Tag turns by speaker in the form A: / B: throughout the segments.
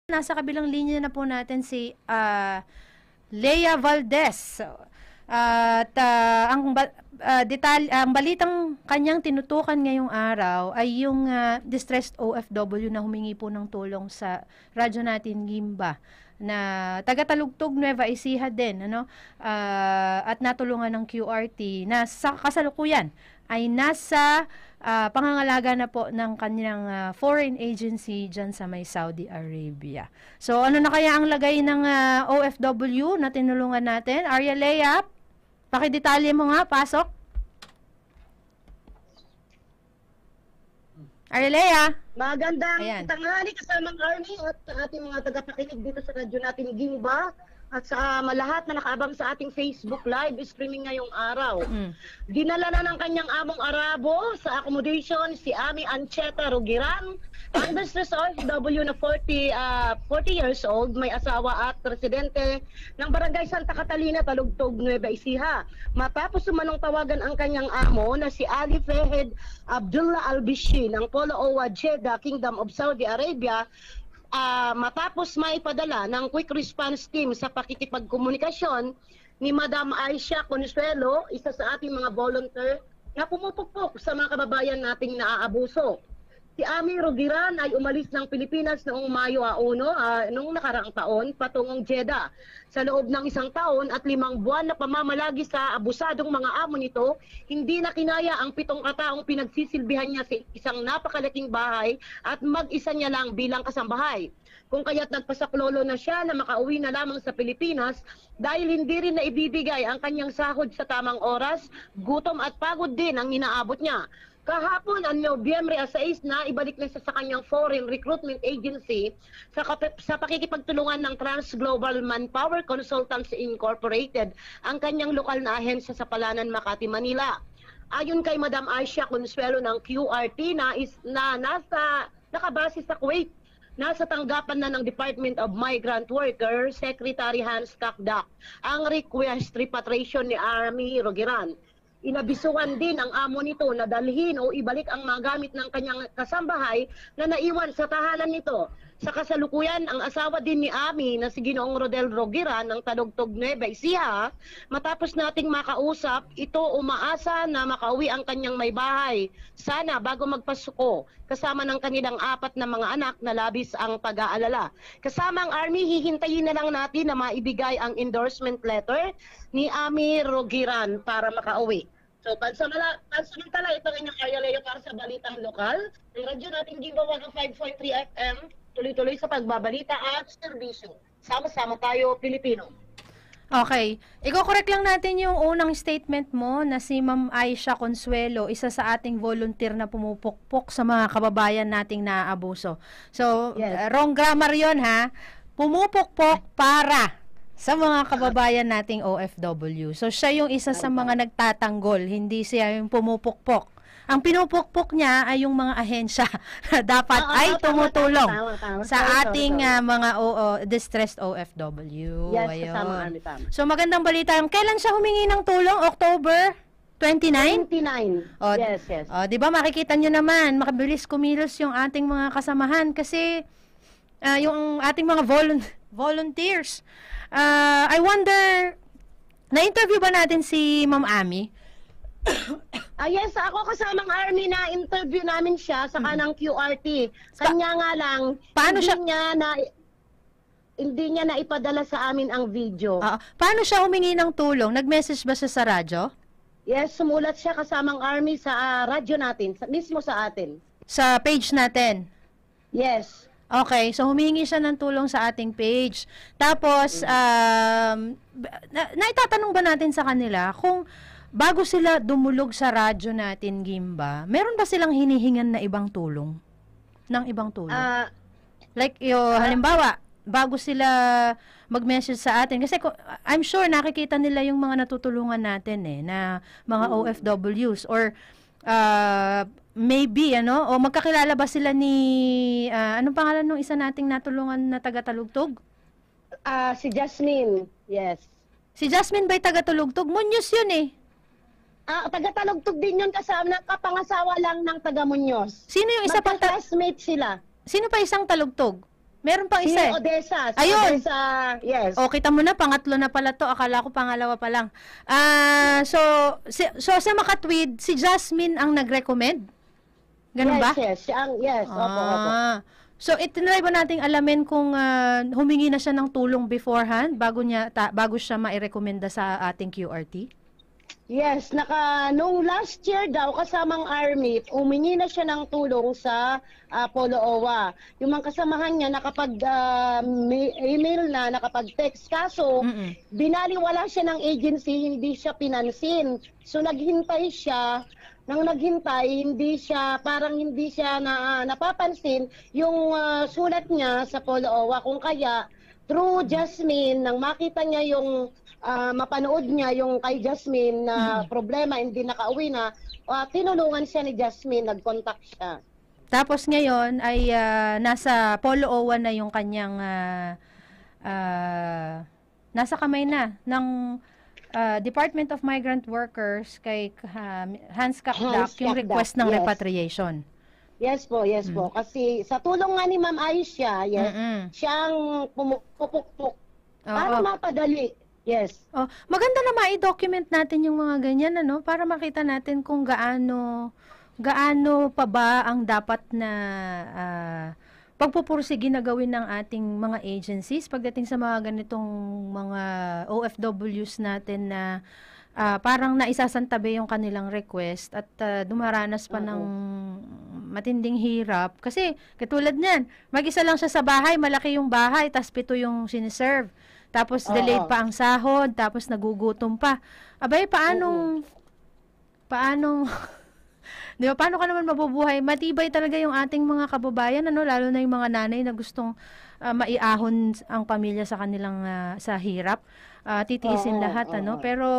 A: Nasa kabilang linya na po natin si Lea Valdez. At ang balitang kanyang tinutukan ngayong araw ay yung distressed OFW na humingi po ng tulong sa radyo natin Gimba na taga-Talugtog, Nueva Ecija din, ano? At natulungan ng QRT na sa kasalukuyan ay nasa pangangalaga na po ng kanyang foreign agency dyan sa may Saudi Arabia. So, ano na kaya ang lagay ng OFW na tinulungan natin? Arya Lea, pakidetalye mo nga, pasok. Arya Lea.
B: Magandang tanghali kasamang Army at ating mga tagapakinig dito sa radyo natin Gimba at sa lahat na nakaabang sa ating Facebook live streaming ngayong araw. Dinala na ng kanyang among Arabo sa accommodation si Ami Ancheta Rogiran, ang distressed OFW na 40 years old, may asawa at residente ng Barangay Santa Catalina, Talugtog, Nueva Ecija. Matapos sumanong tawagan ang kanyang amo na si Ali Fahed Abdullah Al-Bishi ng Polo Owa, Jeddah, Kingdom of Saudi Arabia, matapos maipadala ng quick response team sa pakikipagkomunikasyon ni Madam Aisha Consuelo, isa sa ating mga volunteer na pumupukpok sa mga kababayan nating naaabuso. Si Ami Rogiran ay umalis ng Pilipinas noong Mayo 1, noong nakaraang taon, patungong Jeddah. Sa loob ng 1 taon at 5 buwan na pamamalagi sa abusadong mga amo nito, hindi na kinaya ang 7 kataong pinagsisilbihan niya sa isang napakalaking bahay at mag-isa niya lang bilang kasambahay. Kung kaya't nagpasaklolo na siya na makauwi na lamang sa Pilipinas dahil hindi rin na ibibigay ang kanyang sahod sa tamang oras, gutom at pagod din ang inaabot niya. Kahapon, Nobyembre 6 na ibalik na siya sa kanyang foreign recruitment agency sa pakikipagtulungan ng Trans Global Manpower Consultants Incorporated, ang kanyang lokal na ahensya sa Palanan, Makati, Manila. Ayon kay Madam Aisha Consuelo ng QRT na nakabase sa Kuwait, nasa tanggapan na ng Department of Migrant Worker Secretary Hans Kakdak ang request repatriation ni Ami Rogiran. Inabisuhan din ang amo nito na dalhin o ibalik ang mga gamit ng kanyang kasambahay na naiwan sa tahanan nito. Sa kasalukuyan, ang asawa din ni Ami na si Ginoong Rodel Rogiran ng Talugtog, Nueva Ecija, matapos nating makausap, ito umaasa na makauwi ang kanyang may bahay. Sana bago magpasuko, kasama ng kanilang 4 na mga anak na labis ang pag-aalala. Kasama ang Army, hihintayin na lang natin na maibigay ang endorsement letter ni Ami Rogiran para makauwi. So, pansamantala, ito ang inyong Arya Lea para sa Balitang Lokal. Ang radyo natin Gimba 105.3 FM, tuloy-tuloy sa pagbabalita at serbisyo. Sama-sama tayo, Pilipino.
A: Okay. Iko-correct lang natin yung unang statement mo na si Ma'am Aisha Consuelo, isa sa ating volunteer na pumupukpok sa mga kababayan nating naaabuso. So,
B: Yes.
A: Wrong grammar yon ha. Pumupukpok para sa mga kababayan nating OFW. So, siya yung isa sa mga nagtatanggol, hindi siya yung pumupukpok. Ang pinupukpok niya ay yung mga ahensya na dapat ay tumutulong sa ating mga distressed OFW.
B: Yes,
A: Ayun.
B: kasama Army, tama.
A: So, magandang balita. Kailan siya humingi ng tulong? October 29?
B: 29.
A: O,
B: Yes.
A: di ba makikita nyo naman, makabilis kumilos yung ating mga kasamahan kasi yung ating mga volunteers. I wonder, na-interview ba natin si Ma'am Ami?
B: Yes, ako kasamang Army na interview namin siya sa kanang QRT. Kanya nga lang,
A: Paano siya-
B: hindi niya na ipadala sa amin ang video.
A: Paano siya humingi ng tulong? Nag-message ba siya sa radyo?
B: Yes, sumulat siya kasamang Army sa radyo natin, mismo sa atin.
A: Sa page natin?
B: Yes.
A: Okay, so humingi siya ng tulong sa ating page. Tapos, naitatanong ba natin sa kanila kung bago sila dumulog sa radyo natin, Gimba, meron ba silang hinihingan na ibang tulong? Ng ibang tulong? Like, halimbawa, bago sila mag-message sa atin. Kasi I'm sure nakikita nila yung mga natutulungan natin na mga OFWs or maybe, o magkakilala ba sila ni, anong pangalan nung isa nating natulungan na taga-Talugtog?
B: Si Jasmine, yes.
A: Si Jasmine ba'y taga-Talugtog? Munyos yun eh.
B: Taga-Talugtog din yun kasama, kapangasawa lang ng taga-Muñoz.
A: Sino yung isa pang
B: classmate sila.
A: Sino pa isang Talugtog? Meron pang isa eh.
B: Odessa.
A: Ayun.
B: Odessa, yes.
A: O, kita mo na, pangatlo na pala to. Akala ko pangalawa pa lang. So sa Makatwid, si Jasmine ang nag-recommend? Ganun ba?
B: Yes. Opo.
A: So, itinry ba nating alamin kung humingi na siya ng tulong beforehand bago siya mai-recommenda sa ating QRT?
B: Yes, nung last year daw kasamang Army, humingi na siya ng tulong sa Polo OWA. Yung mga kasamahan niya nakapag email na, nakapag-text. Kaso, binaliwala siya ng agency, hindi siya pinansin. So naghintay siya. Nang naghintay, parang hindi siya napapansin yung sulat niya sa Polo OWA. Kung kaya, through Jasmine, nang makita niya yung mapanood niya yung kay Jasmine na problema, hindi nakauwi na, tinulungan siya ni Jasmine, nag-contact siya.
A: Tapos ngayon ay nasa Polo OWA na yung kanyang nasa kamay na ng Department of Migrant Workers kay Hans Kakdak yung request ng repatriation.
B: Yes po. Kasi sa tulong nga ni Ma'am Aisha, siyang pumupukpuk para mapadali. Yes.
A: Maganda na ma-document natin yung mga ganyan, ano, para makita natin kung gaano pa ba ang dapat na pagpupursige na gawin ng ating mga agencies pagdating sa mga ganitong mga OFWs natin na parang naisasantabi yung kanilang request at dumaranas pa ng matinding hirap. Kasi katulad niyan, mag-isa lang siya sa bahay, malaki yung bahay, tas 7 yung siniserve. Tapos delayed pa ang sahod, tapos nagugutom pa. Abay, paano di ba, paano ka naman mabubuhay? Matibay talaga yung ating mga kababayan, ano, lalo na yung mga nanay na gustong maiahon ang pamilya sa kanilang sa hirap. Titiisin lahat, ano. Pero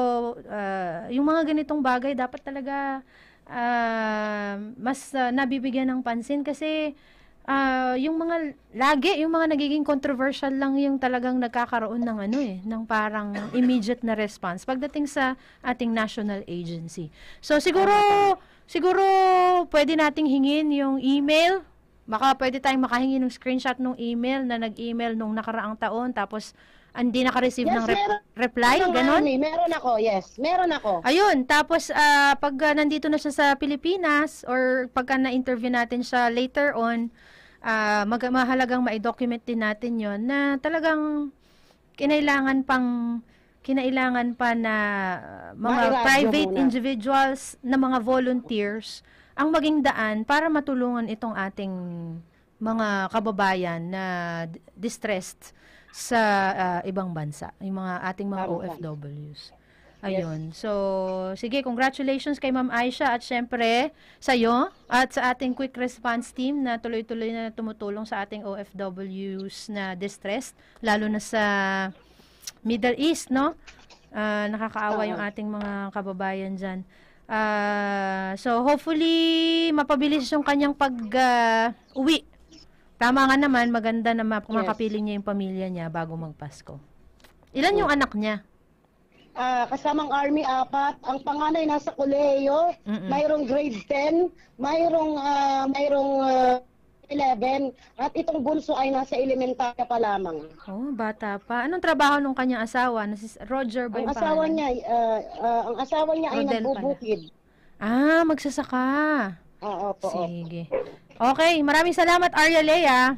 A: yung mga ganitong bagay dapat talaga mas nabibigyan ng pansin kasi yung mga nagiging controversial lang yung talagang nagkakaroon ng ng parang immediate na response pagdating sa ating national agency. So siguro pwede nating hingin yung email. Baka pwede tayong makahingi ng screenshot ng email na nag-email nung nakaraang taon tapos hindi naka-receive ng reply, ganon?
B: Meron ako, yes. Meron ako.
A: Ayun, tapos pag nandito na siya sa Pilipinas or pagka na-interview natin siya later on, mahalagang ma-document din natin yon na talagang kinailangan pa na mga private individuals na mga volunteers ang maging daan para matulungan itong ating mga kababayan na distressed sa ibang bansa, yung ating mga OFWs. Ayun. So, sige, congratulations kay Ma'am Aisha at syempre sa iyo at sa ating quick response team na tuloy-tuloy na tumutulong sa ating OFWs na distressed, lalo na sa Middle East, no? Nakakaawa yung ating mga kababayan dyan. So, hopefully, mapabilis yung kanyang pag-uwi. Tama nga naman, maganda na makapiling niya yung pamilya niya bago magpasko. Ilan yung anak niya?
B: Kasamang Army, 4. Ang panganay nasa kolehiyo, mayroong grade 10, mayroong 11, at itong bunso ay nasa elementarya pa lamang.
A: Oh, bata pa. Anong trabaho nung kanyang asawa? Roger ba yung pangalan?
B: Ang asawa niya ay nagbubukid.
A: Magsasaka.
B: Oo.
A: Sige. Okay, maraming salamat, Arya Lea.